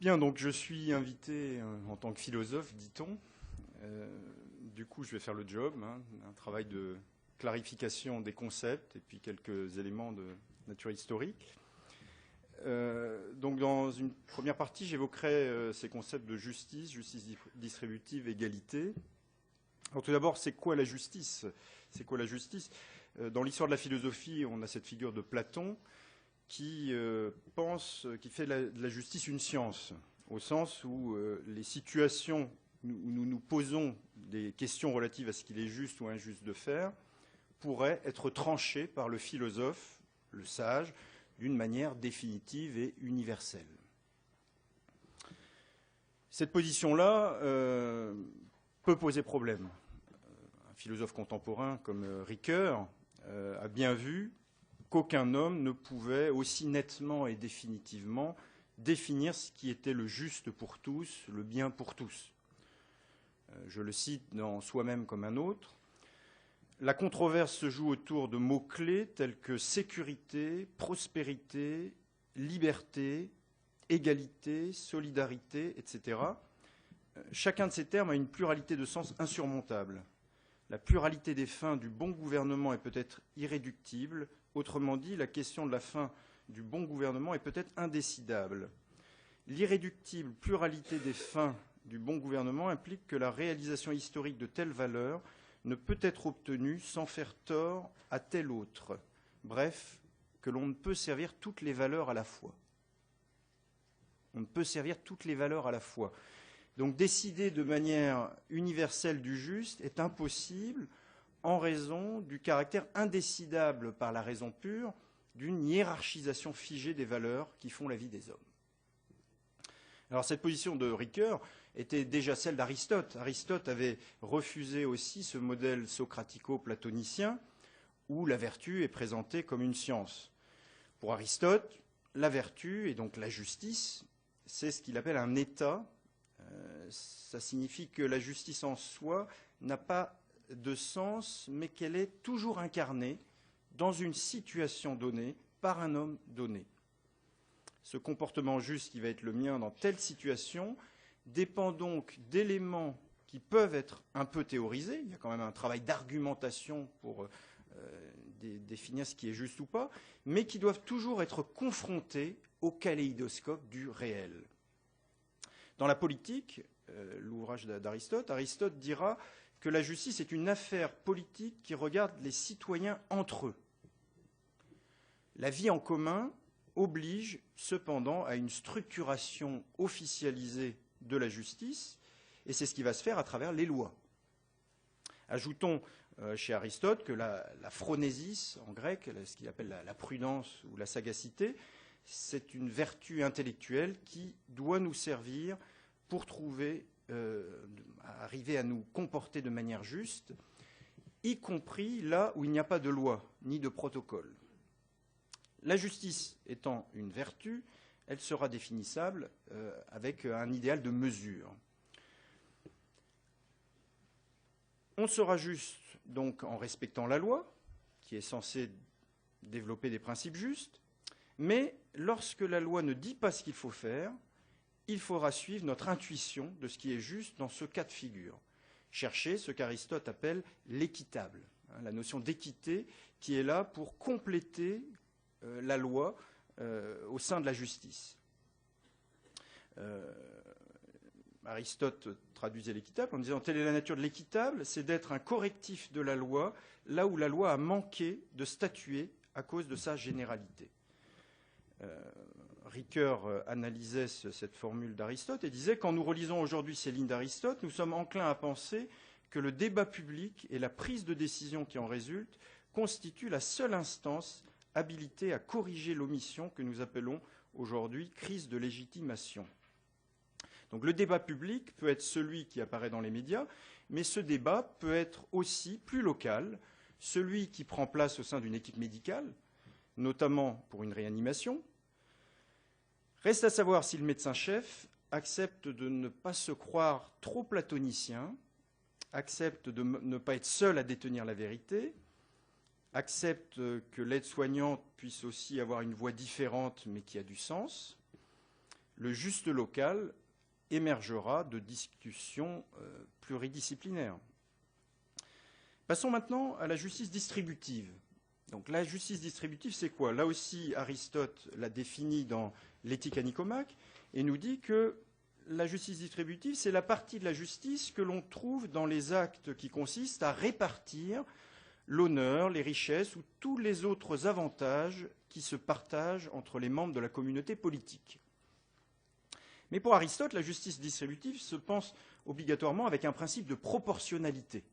Bien, donc je suis invité en tant que philosophe, dit-on. Du coup, je vais faire le job, un travail de clarification des concepts et puis quelques éléments de nature historique. Donc dans une première partie, j'évoquerai ces concepts de justice, justice distributive, égalité. Alors tout d'abord, c'est quoi la justice ? C'est quoi la justice ? Dans l'histoire de la philosophie, on a cette figure de Platon qui fait de la justice une science, au sens où les situations où nous nous posons des questions relatives à ce qu'il est juste ou injuste de faire pourraient être tranchées par le philosophe, le sage, d'une manière définitive et universelle. Cette position-là peut poser problème. Un philosophe contemporain comme Ricoeur a bien vu qu'aucun homme ne pouvait aussi nettement et définitivement définir ce qui était le juste pour tous, le bien pour tous. Je le cite dans Soi-même comme un autre. La controverse se joue autour de mots-clés tels que sécurité, prospérité, liberté, égalité, solidarité, etc. Chacun de ces termes a une pluralité de sens insurmontable. La pluralité des fins du bon gouvernement est peut-être irréductible. Autrement dit, la question de la fin du bon gouvernement est peut-être indécidable. L'irréductible pluralité des fins du bon gouvernement implique que la réalisation historique de telle valeur ne peut être obtenue sans faire tort à telle autre. Bref, que l'on ne peut servir toutes les valeurs à la fois. On ne peut servir toutes les valeurs à la fois. Donc décider de manière universelle du juste est impossible en raison du caractère indécidable par la raison pure d'une hiérarchisation figée des valeurs qui font la vie des hommes. Alors cette position de Ricoeur était déjà celle d'Aristote. Aristote avait refusé aussi ce modèle socratico-platonicien où la vertu est présentée comme une science. Pour Aristote, la vertu, et donc la justice, c'est ce qu'il appelle un état. Ça signifie que la justice en soi n'a pas de sens, mais qu'elle est toujours incarnée dans une situation donnée par un homme donné. Ce comportement juste qui va être le mien dans telle situation dépend donc d'éléments qui peuvent être un peu théorisés. Il y a quand même un travail d'argumentation pour définir ce qui est juste ou pas, mais qui doivent toujours être confrontés au kaléidoscope du réel. Dans la politique, l'ouvrage d'Aristote, Aristote dira que la justice est une affaire politique qui regarde les citoyens entre eux. La vie en commun oblige cependant à une structuration officialisée de la justice, et c'est ce qui va se faire à travers les lois. Ajoutons chez Aristote que la phronésis, en grec, ce qu'il appelle la prudence ou la sagacité, c'est une vertu intellectuelle qui doit nous servir pour arriver à nous comporter de manière juste, y compris là où il n'y a pas de loi ni de protocole. La justice étant une vertu, elle sera définissable avec un idéal de mesure. On sera juste donc en respectant la loi, qui est censée développer des principes justes, mais lorsque la loi ne dit pas ce qu'il faut faire, il faudra suivre notre intuition de ce qui est juste dans ce cas de figure. Chercher ce qu'Aristote appelle l'équitable, la notion d'équité qui est là pour compléter la loi au sein de la justice. Aristote traduisait l'équitable en disant « Telle est la nature de l'équitable, c'est d'être un correctif de la loi, là où la loi a manqué de statuer à cause de sa généralité. » Ricoeur analysait cette formule d'Aristote et disait « Quand nous relisons aujourd'hui ces lignes d'Aristote, nous sommes enclins à penser que le débat public et la prise de décision qui en résulte constituent la seule instance habilitée à corriger l'omission que nous appelons aujourd'hui crise de légitimation. » Donc le débat public peut être celui qui apparaît dans les médias, mais ce débat peut être aussi plus local, celui qui prend place au sein d'une équipe médicale, notamment pour une réanimation. Reste à savoir si le médecin-chef accepte de ne pas se croire trop platonicien, accepte de ne pas être seul à détenir la vérité, accepte que l'aide-soignante puisse aussi avoir une voix différente mais qui a du sens, le juste local émergera de discussions pluridisciplinaires. Passons maintenant à la justice distributive. Donc la justice distributive, c'est quoi? Là aussi, Aristote l'a définie dans l'Éthique à Nicomaque et nous dit que la justice distributive, c'est la partie de la justice que l'on trouve dans les actes qui consistent à répartir l'honneur, les richesses ou tous les autres avantages qui se partagent entre les membres de la communauté politique. Mais pour Aristote, la justice distributive se pense obligatoirement avec un principe de proportionnalité.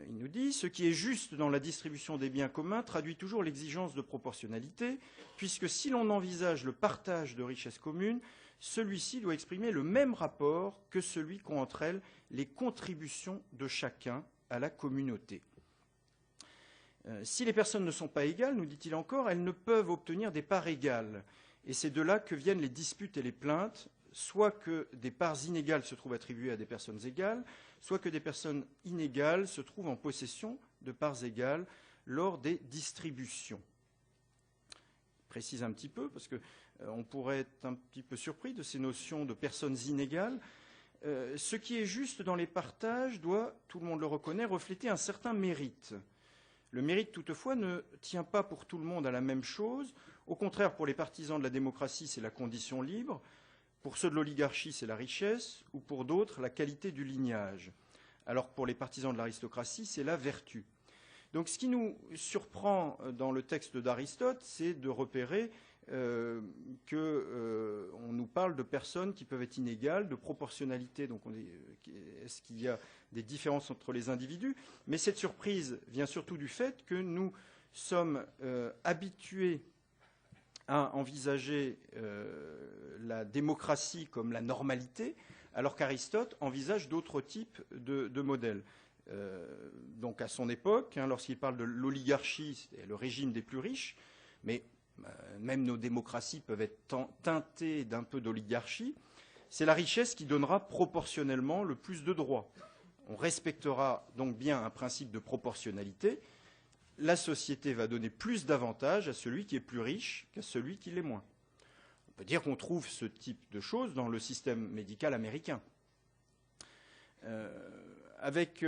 Il nous dit « Ce qui est juste dans la distribution des biens communs traduit toujours l'exigence de proportionnalité, puisque si l'on envisage le partage de richesses communes, celui-ci doit exprimer le même rapport que celui qu'ont entre elles les contributions de chacun à la communauté. Si les personnes ne sont pas égales, nous dit-il encore, elles ne peuvent obtenir des parts égales. Et c'est de là que viennent les disputes et les plaintes, soit que des parts inégales se trouvent attribuées à des personnes égales, soit que des personnes inégales se trouvent en possession de parts égales lors des distributions. Je précise un petit peu, parce qu'on pourrait être un petit peu surpris de ces notions de personnes inégales. Ce qui est juste dans les partages doit, tout le monde le reconnaît, refléter un certain mérite. Le mérite, toutefois, ne tient pas pour tout le monde à la même chose. Au contraire, pour les partisans de la démocratie, c'est la condition libre. Pour ceux de l'oligarchie, c'est la richesse. Ou pour d'autres, la qualité du lignage. Alors que pour les partisans de l'aristocratie, c'est la vertu. Donc ce qui nous surprend dans le texte d'Aristote, c'est de repérer qu'on nous parle de personnes qui peuvent être inégales, de proportionnalité. Donc est-ce qu'il y a des différences entre les individus? Mais cette surprise vient surtout du fait que nous sommes habitués à envisager la démocratie comme la normalité, alors qu'Aristote envisage d'autres types de modèles. Donc à son époque, lorsqu'il parle de l'oligarchie, c'est le régime des plus riches, mais même nos démocraties peuvent être teintées d'un peu d'oligarchie, c'est la richesse qui donnera proportionnellement le plus de droits. On respectera donc bien un principe de proportionnalité. La société va donner plus d'avantages à celui qui est plus riche qu'à celui qui l'est moins. On peut dire qu'on trouve ce type de choses dans le système médical américain. Avec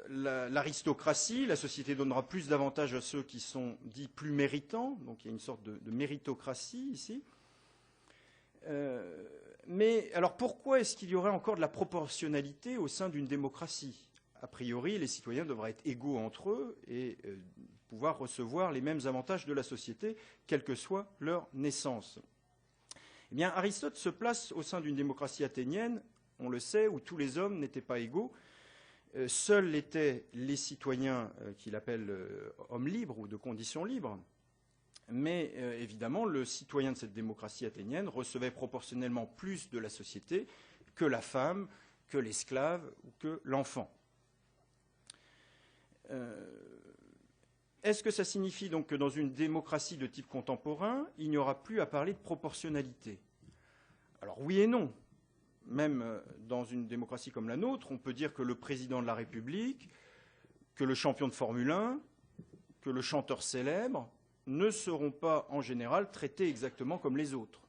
l'aristocratie, la société donnera plus d'avantages à ceux qui sont dits plus méritants, donc il y a une sorte de méritocratie ici. Mais alors pourquoi est-ce qu'il y aurait encore de la proportionnalité au sein d'une démocratie? A priori, les citoyens devraient être égaux entre eux et pouvoir recevoir les mêmes avantages de la société, quelle que soit leur naissance. Eh bien, Aristote se place au sein d'une démocratie athénienne, on le sait, où tous les hommes n'étaient pas égaux. Seuls étaient les citoyens qu'il appelle hommes libres ou de conditions libres. Mais évidemment, le citoyen de cette démocratie athénienne recevait proportionnellement plus de la société que la femme, que l'esclave ou que l'enfant. Est-ce que ça signifie donc que dans une démocratie de type contemporain, il n'y aura plus à parler de proportionnalité? Alors oui et non. Même dans une démocratie comme la nôtre, on peut dire que le président de la République, que le champion de Formule 1, que le chanteur célèbre ne seront pas en général traités exactement comme les autres.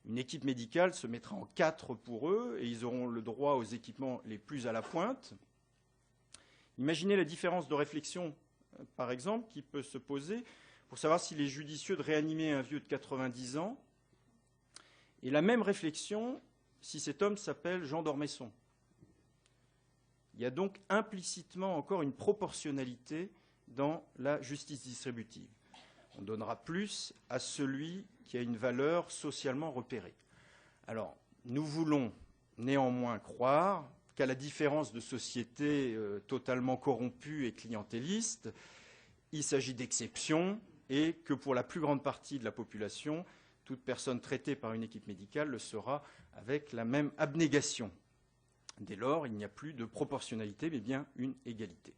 Une équipe médicale se mettra en 4 pour eux et ils auront le droit aux équipements les plus à la pointe. Imaginez la différence de réflexion, par exemple, qui peut se poser pour savoir s'il est judicieux de réanimer un vieux de 90 ans, et la même réflexion si cet homme s'appelle Jean d'Ormesson. Il y a donc implicitement encore une proportionnalité dans la justice distributive. On donnera plus à celui qui a une valeur socialement repérée. Alors, nous voulons néanmoins croire qu'à la différence de sociétés totalement corrompues et clientélistes, il s'agit d'exceptions et que pour la plus grande partie de la population, toute personne traitée par une équipe médicale le sera avec la même abnégation. Dès lors, il n'y a plus de proportionnalité, mais bien une égalité.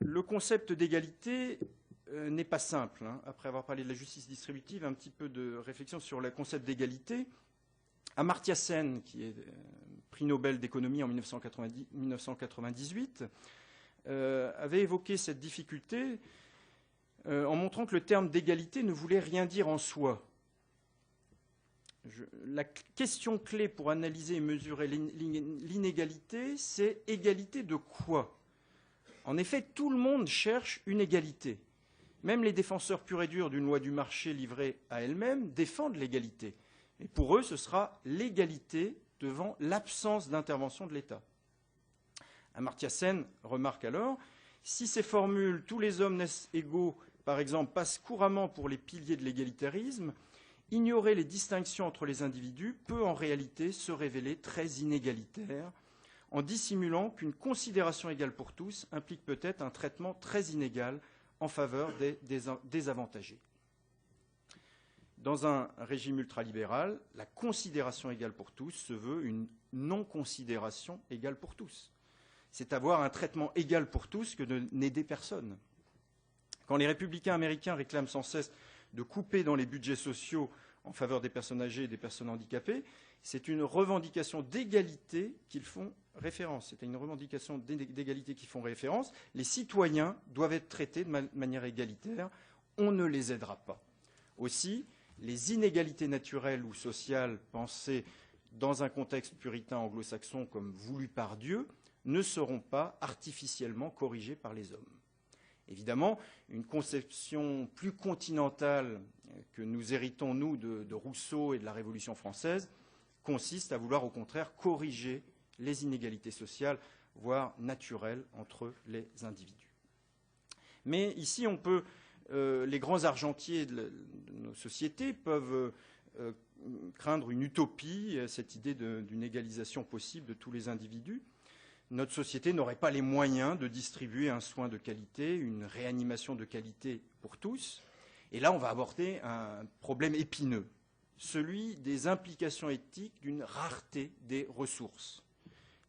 Le concept d'égalité n'est pas simple. Après avoir parlé de la justice distributive, un petit peu de réflexion sur le concept d'égalité. Amartya Sen, qui est prix Nobel d'économie en 1998, avait évoqué cette difficulté en montrant que le terme d'égalité ne voulait rien dire en soi. La question clé pour analyser et mesurer l'inégalité, c'est égalité de quoi? En effet, tout le monde cherche une égalité. Même les défenseurs purs et durs d'une loi du marché livrée à elle-même défendent l'égalité. Et pour eux, ce sera l'égalité devant l'absence d'intervention de l'État. Amartya Sen remarque alors, si ces formules « tous les hommes naissent égaux », par exemple, passent couramment pour les piliers de l'égalitarisme, ignorer les distinctions entre les individus peut en réalité se révéler très inégalitaire, en dissimulant qu'une considération égale pour tous implique peut-être un traitement très inégal en faveur des désavantagés. Dans un régime ultralibéral, la considération égale pour tous se veut une non-considération égale pour tous. C'est avoir un traitement égal pour tous que de n'aider personne. Quand les républicains américains réclament sans cesse de couper dans les budgets sociaux en faveur des personnes âgées et des personnes handicapées, c'est une revendication d'égalité qu'ils font référence. C'est une revendication d'égalité qu'ils font référence. Les citoyens doivent être traités de manière égalitaire. On ne les aidera pas. Aussi, les inégalités naturelles ou sociales pensées dans un contexte puritain anglo-saxon comme voulu par Dieu ne seront pas artificiellement corrigées par les hommes. Évidemment, une conception plus continentale que nous héritons, nous, de Rousseau et de la Révolution française, consiste à vouloir, au contraire, corriger les inégalités sociales, voire naturelles, entre les individus. Mais ici, on peut, les grands argentiers de nos sociétés peuvent craindre une utopie, cette idée d'une égalisation possible de tous les individus. Notre société n'aurait pas les moyens de distribuer un soin de qualité, une réanimation de qualité pour tous. Et là, on va aborder un problème épineux, celui des implications éthiques d'une rareté des ressources.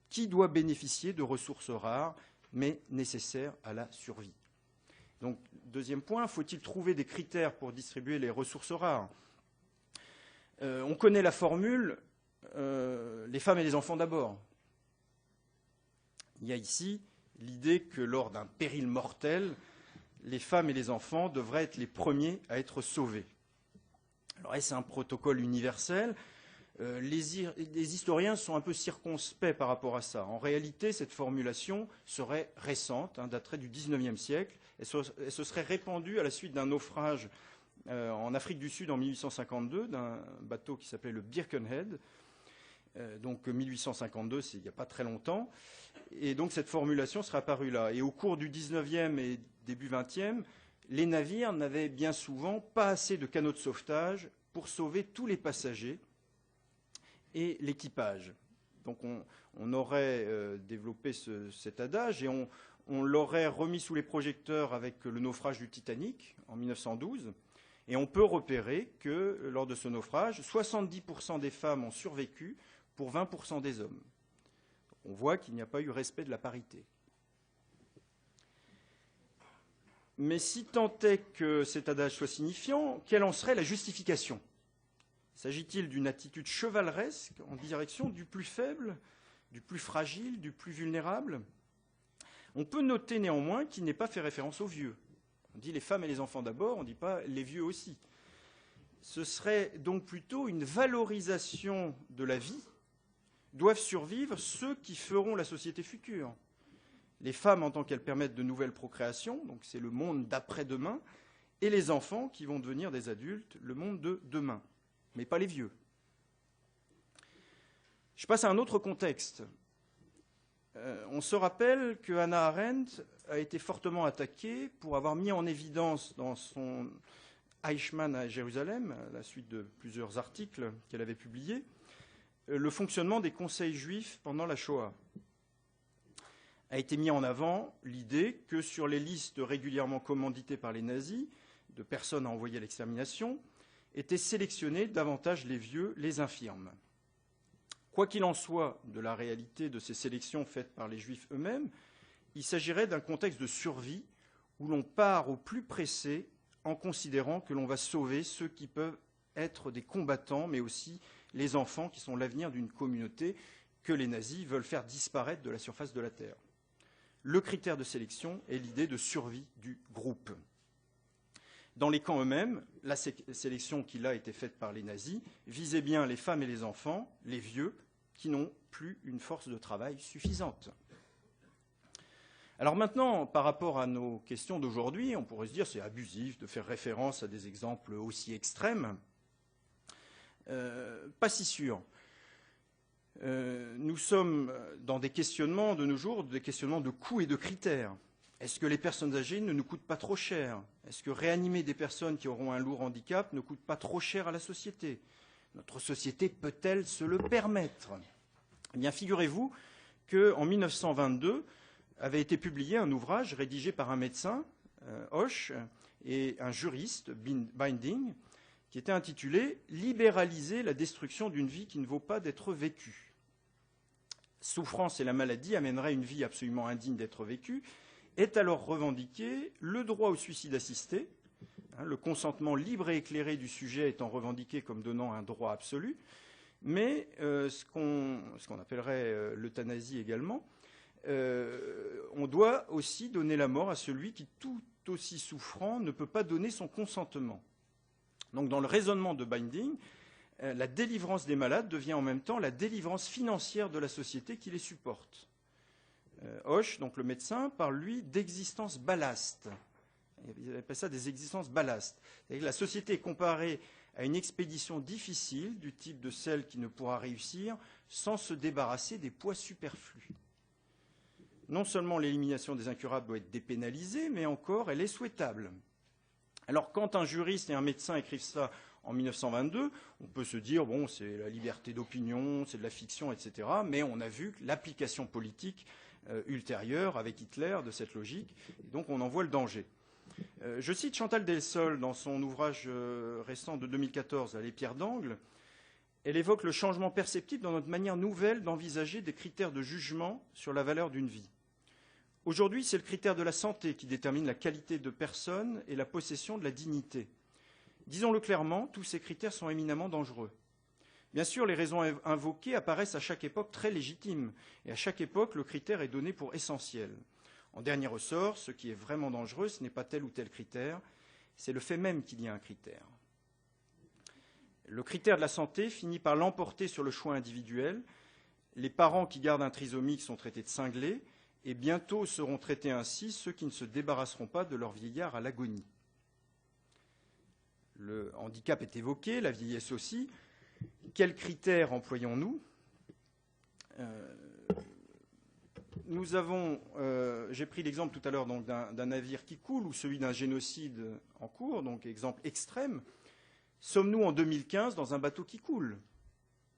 Qui doit bénéficier de ressources rares, mais nécessaires à la survie? Donc, deuxième point, faut-il trouver des critères pour distribuer les ressources rares? On connaît la formule les femmes et les enfants d'abord. Il y a ici l'idée que lors d'un péril mortel, les femmes et les enfants devraient être les premiers à être sauvés. Alors, est-ce un protocole universel? Les historiens sont un peu circonspects par rapport à ça. En réalité, cette formulation serait récente, daterait du XIXe siècle, et se serait répandue à la suite d'un naufrage en Afrique du Sud en 1852 d'un bateau qui s'appelait le Birkenhead. Donc 1852, c'est il n'y a pas très longtemps. Et donc cette formulation serait apparue là. Et au cours du 19e et début 20e, les navires n'avaient bien souvent pas assez de canots de sauvetage pour sauver tous les passagers et l'équipage. Donc on aurait développé cet adage et on l'aurait remis sous les projecteurs avec le naufrage du Titanic en 1912. Et on peut repérer que lors de ce naufrage, 70% des femmes ont survécu pour 20% des hommes. On voit qu'il n'y a pas eu respect de la parité. Mais si tant est que cet adage soit signifiant, quelle en serait la justification? S'agit-il d'une attitude chevaleresque en direction du plus faible, du plus fragile, du plus vulnérable? On peut noter néanmoins qu'il n'est pas fait référence aux vieux. On dit les femmes et les enfants d'abord, on ne dit pas les vieux aussi. Ce serait donc plutôt une valorisation de la vie. Doivent survivre ceux qui feront la société future. Les femmes en tant qu'elles permettent de nouvelles procréations, donc c'est le monde d'après-demain, et les enfants qui vont devenir des adultes, le monde de demain, mais pas les vieux. Je passe à un autre contexte. On se rappelle que Hannah Arendt a été fortement attaquée pour avoir mis en évidence dans son Eichmann à Jérusalem, à la suite de plusieurs articles qu'elle avait publiés, le fonctionnement des conseils juifs pendant la Shoah. A été mis en avant l'idée que sur les listes régulièrement commanditées par les nazis de personnes à envoyer à l'extermination, étaient sélectionnés davantage les vieux, les infirmes. Quoi qu'il en soit de la réalité de ces sélections faites par les juifs eux-mêmes, il s'agirait d'un contexte de survie où l'on part au plus pressé en considérant que l'on va sauver ceux qui peuvent être des combattants, mais aussi les enfants qui sont l'avenir d'une communauté que les nazis veulent faire disparaître de la surface de la Terre. Le critère de sélection est l'idée de survie du groupe. Dans les camps eux-mêmes, la sélection qui là a été faite par les nazis visait bien les femmes et les enfants, les vieux, qui n'ont plus une force de travail suffisante. Alors maintenant, par rapport à nos questions d'aujourd'hui, on pourrait se dire que c'est abusif de faire référence à des exemples aussi extrêmes. Pas si sûr. Nous sommes dans des questionnements de nos jours, des questionnements de coûts et de critères. Est-ce que les personnes âgées ne nous coûtent pas trop cher? Est-ce que réanimer des personnes qui auront un lourd handicap ne coûte pas trop cher à la société? Notre société peut-elle se le permettre? Eh bien, figurez-vous qu'en 1922 avait été publié un ouvrage rédigé par un médecin, Hoche, et un juriste, Binding, qui était intitulé « Libéraliser la destruction d'une vie qui ne vaut pas d'être vécue ». Souffrance et la maladie amèneraient une vie absolument indigne d'être vécue. Est alors revendiqué le droit au suicide assisté, le consentement libre et éclairé du sujet étant revendiqué comme donnant un droit absolu, mais ce qu'on appellerait l'euthanasie également, on doit aussi donner la mort à celui qui, tout aussi souffrant, ne peut pas donner son consentement. Donc dans le raisonnement de Binding, la délivrance des malades devient en même temps la délivrance financière de la société qui les supporte. Hoche, donc le médecin, parle, lui, d'existence ballaste. Il appelle ça des existences ballastes. La société est comparée à une expédition difficile, du type de celle qui ne pourra réussir sans se débarrasser des poids superflus. Non seulement l'élimination des incurables doit être dépénalisée, mais encore elle est souhaitable. Alors quand un juriste et un médecin écrivent ça en 1922, on peut se dire, bon, c'est la liberté d'opinion, c'est de la fiction, etc. Mais on a vu l'application politique ultérieure avec Hitler de cette logique, et donc on en voit le danger. Je cite Chantal Delsol dans son ouvrage récent de 2014, Les pierres d'angle. Elle évoque le changement perceptible dans notre manière nouvelle d'envisager des critères de jugement sur la valeur d'une vie. Aujourd'hui, c'est le critère de la santé qui détermine la qualité de personne et la possession de la dignité. Disons-le clairement, tous ces critères sont éminemment dangereux. Bien sûr, les raisons invoquées apparaissent à chaque époque très légitimes, et à chaque époque, le critère est donné pour essentiel. En dernier ressort, ce qui est vraiment dangereux, ce n'est pas tel ou tel critère, c'est le fait même qu'il y a un critère. Le critère de la santé finit par l'emporter sur le choix individuel. Les parents qui gardent un trisomique sont traités de cinglés, et bientôt seront traités ainsi ceux qui ne se débarrasseront pas de leur vieillard à l'agonie. Le handicap est évoqué, la vieillesse aussi. Quels critères employons-nous? Nous avons, j'ai pris l'exemple tout à l'heure d'un navire qui coule ou celui d'un génocide en cours, donc exemple extrême. Sommes-nous en 2015 dans un bateau qui coule?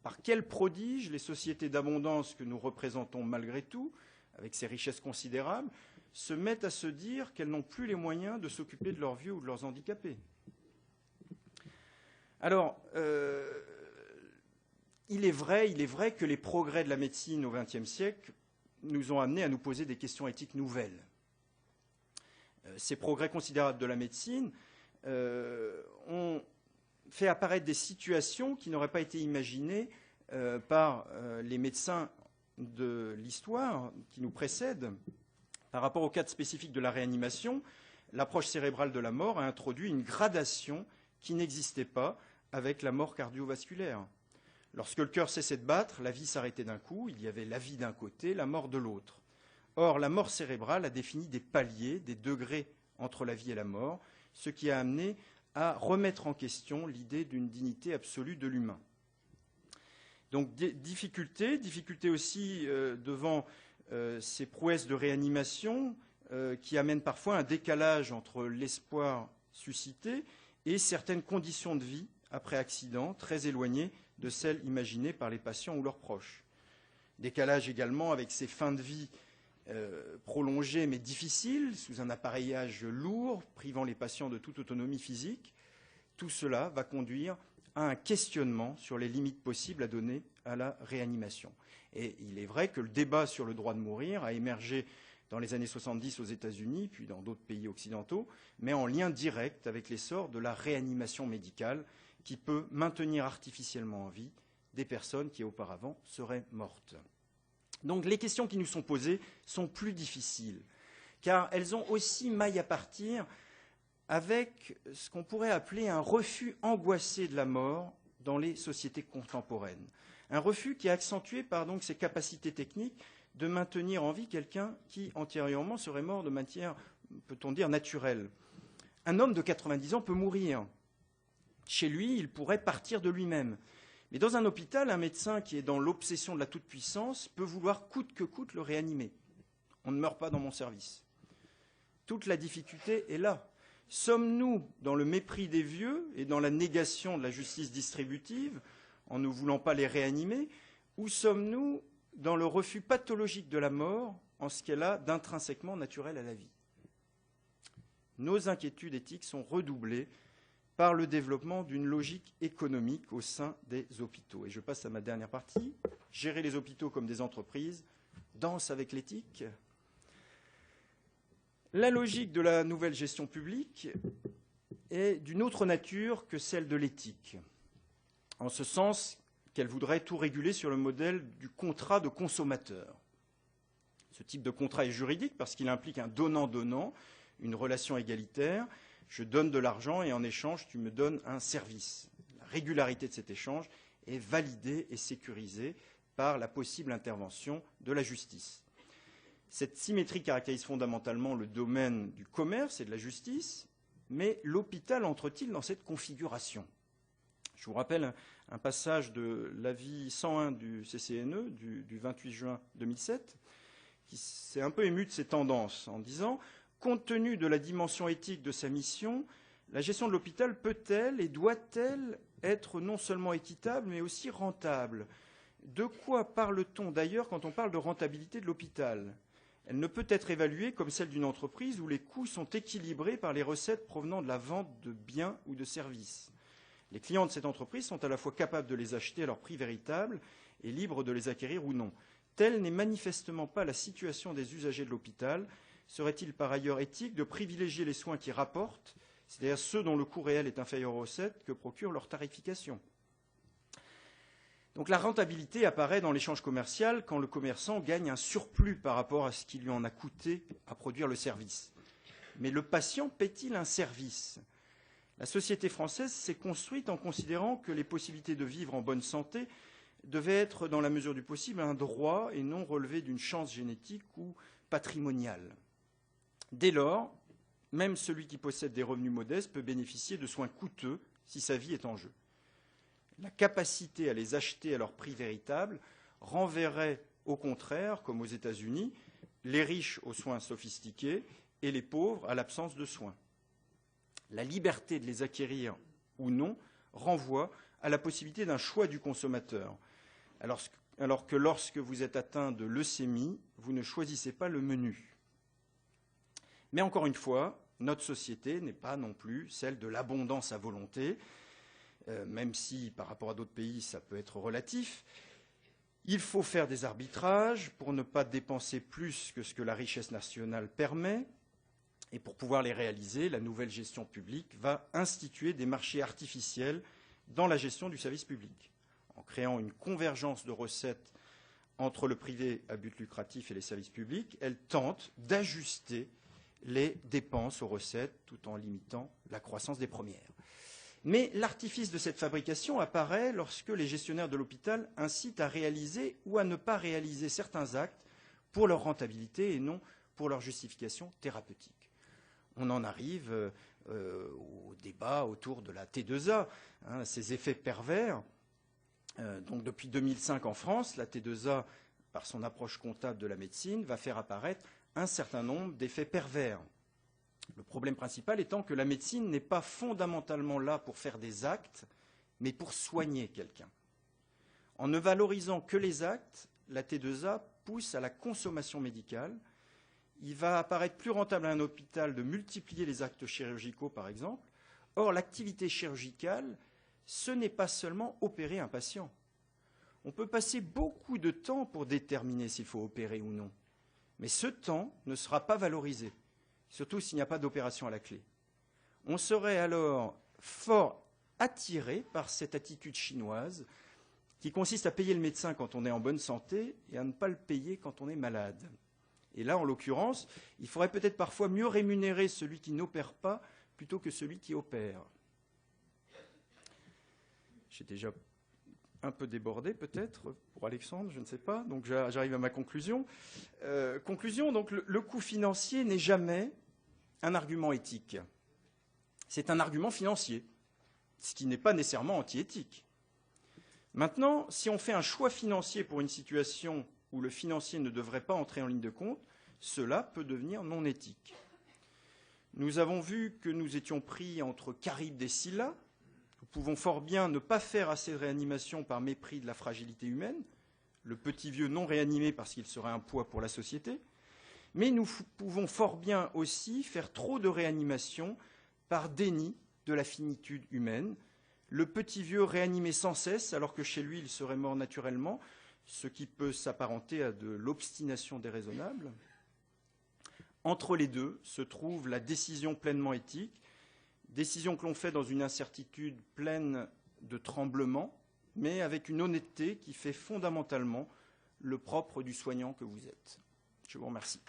Par quel prodige les sociétés d'abondance que nous représentons malgré tout, avec ces richesses considérables, se mettent à se dire qu'elles n'ont plus les moyens de s'occuper de leurs vieux ou de leurs handicapés? Alors, il est vrai que les progrès de la médecine au XXe siècle nous ont amenés à nous poser des questions éthiques nouvelles. Ces progrès considérables de la médecine ont fait apparaître des situations qui n'auraient pas été imaginées par les médecins de l'histoire qui nous précèdent. Par rapport au cadre spécifique de la réanimation, l'approche cérébrale de la mort a introduit une gradation qui n'existait pas avec la mort cardiovasculaire. Lorsque le cœur cessait de battre, la vie s'arrêtait d'un coup, il y avait la vie d'un côté, la mort de l'autre. Or, la mort cérébrale a défini des paliers, des degrés entre la vie et la mort, ce qui a amené à remettre en question l'idée d'une dignité absolue de l'humain. Donc, difficulté aussi devant ces prouesses de réanimation qui amènent parfois un décalage entre l'espoir suscité et certaines conditions de vie après accident très éloignées de celles imaginées par les patients ou leurs proches. Décalage également avec ces fins de vie prolongées mais difficiles, sous un appareillage lourd, privant les patients de toute autonomie physique. Tout cela va conduire à un questionnement sur les limites possibles à donner à la réanimation. Et il est vrai que le débat sur le droit de mourir a émergé dans les années 70 aux États-Unis, puis dans d'autres pays occidentaux, mais en lien direct avec l'essor de la réanimation médicale qui peut maintenir artificiellement en vie des personnes qui auparavant seraient mortes. Donc les questions qui nous sont posées sont plus difficiles, car elles ont aussi maille à partir avec ce qu'on pourrait appeler un refus angoissé de la mort dans les sociétés contemporaines. Un refus qui est accentué par donc ses capacités techniques de maintenir en vie quelqu'un qui, antérieurement, serait mort de manière, peut-on dire, naturelle. Un homme de 90 ans peut mourir. Chez lui, il pourrait partir de lui-même. Mais dans un hôpital, un médecin qui est dans l'obsession de la toute-puissance peut vouloir coûte que coûte le réanimer. On ne meurt pas dans mon service. Toute la difficulté est là. Sommes-nous dans le mépris des vieux et dans la négation de la justice distributive, en ne voulant pas les réanimer, ou sommes-nous dans le refus pathologique de la mort en ce qu'elle a d'intrinsèquement naturel à la vie? Nos inquiétudes éthiques sont redoublées par le développement d'une logique économique au sein des hôpitaux. Et je passe à ma dernière partie. Gérer les hôpitaux comme des entreprises, danse avec l'éthique. La logique de la nouvelle gestion publique est d'une autre nature que celle de l'éthique, en ce sens qu'elle voudrait tout réguler sur le modèle du contrat de consommateur. Ce type de contrat est juridique parce qu'il implique un donnant-donnant, une relation égalitaire. Je donne de l'argent et en échange, tu me donnes un service. La régularité de cet échange est validée et sécurisée par la possible intervention de la justice. Cette symétrie caractérise fondamentalement le domaine du commerce et de la justice, mais l'hôpital entre-t-il dans cette configuration? Je vous rappelle un passage de l'avis 101 du CCNE du 28 juin 2007, qui s'est un peu ému de ces tendances en disant « Compte tenu de la dimension éthique de sa mission, la gestion de l'hôpital peut-elle et doit-elle être non seulement équitable, mais aussi rentable? De quoi parle-t-on d'ailleurs quand on parle de rentabilité de l'hôpital ? Elle ne peut être évaluée comme celle d'une entreprise où les coûts sont équilibrés par les recettes provenant de la vente de biens ou de services. Les clients de cette entreprise sont à la fois capables de les acheter à leur prix véritable et libres de les acquérir ou non. Telle n'est manifestement pas la situation des usagers de l'hôpital. Serait-il par ailleurs éthique de privilégier les soins qui rapportent, c'est-à-dire ceux dont le coût réel est inférieur aux recettes que procure leur tarification ? Donc la rentabilité apparaît dans l'échange commercial quand le commerçant gagne un surplus par rapport à ce qui lui en a coûté à produire le service. Mais le patient paie-t-il un service? La société française s'est construite en considérant que les possibilités de vivre en bonne santé devaient être, dans la mesure du possible, un droit et non relever d'une chance génétique ou patrimoniale. Dès lors, même celui qui possède des revenus modestes peut bénéficier de soins coûteux si sa vie est en jeu. La capacité à les acheter à leur prix véritable renverrait au contraire, comme aux États-Unis, les riches aux soins sophistiqués et les pauvres à l'absence de soins. La liberté de les acquérir ou non renvoie à la possibilité d'un choix du consommateur, alors que lorsque vous êtes atteint de leucémie, vous ne choisissez pas le menu. Mais encore une fois, notre société n'est pas non plus celle de l'abondance à volonté, même si par rapport à d'autres pays ça peut être relatif. Il faut faire des arbitrages pour ne pas dépenser plus que ce que la richesse nationale permet. Et pour pouvoir les réaliser, la nouvelle gestion publique va instituer des marchés artificiels dans la gestion du service public, en créant une convergence de recettes entre le privé à but lucratif et les services publics. Elle tente d'ajuster les dépenses aux recettes tout en limitant la croissance des premières. Mais l'artifice de cette fabrication apparaît lorsque les gestionnaires de l'hôpital incitent à réaliser ou à ne pas réaliser certains actes pour leur rentabilité et non pour leur justification thérapeutique. On en arrive au débat autour de la T2A, ces effets pervers. Donc depuis 2005 en France, la T2A, par son approche comptable de la médecine, va faire apparaître un certain nombre d'effets pervers. Le problème principal étant que la médecine n'est pas fondamentalement là pour faire des actes, mais pour soigner quelqu'un. En ne valorisant que les actes, la T2A pousse à la consommation médicale. Il va apparaître plus rentable à un hôpital de multiplier les actes chirurgicaux, par exemple. Or, l'activité chirurgicale, ce n'est pas seulement opérer un patient. On peut passer beaucoup de temps pour déterminer s'il faut opérer ou non. Mais ce temps ne sera pas valorisé, surtout s'il n'y a pas d'opération à la clé. On serait alors fort attiré par cette attitude chinoise qui consiste à payer le médecin quand on est en bonne santé et à ne pas le payer quand on est malade. Et là, en l'occurrence, il faudrait peut-être parfois mieux rémunérer celui qui n'opère pas plutôt que celui qui opère. J'ai déjà un peu débordé peut-être pour Alexandre, je ne sais pas, donc j'arrive à ma conclusion. Conclusion, donc le coût financier n'est jamais un argument éthique. C'est un argument financier, ce qui n'est pas nécessairement anti-éthique. Maintenant, si on fait un choix financier pour une situation où le financier ne devrait pas entrer en ligne de compte, cela peut devenir non éthique. Nous avons vu que nous étions pris entre Charybde et Scylla. Nous pouvons fort bien ne pas faire assez de réanimation par mépris de la fragilité humaine, le petit vieux non réanimé parce qu'il serait un poids pour la société, mais nous pouvons fort bien aussi faire trop de réanimation par déni de la finitude humaine, le petit vieux réanimé sans cesse alors que chez lui il serait mort naturellement, ce qui peut s'apparenter à de l'obstination déraisonnable. Entre les deux se trouve la décision pleinement éthique, décision que l'on fait dans une incertitude pleine de tremblements, mais avec une honnêteté qui fait fondamentalement le propre du soignant que vous êtes. Je vous remercie.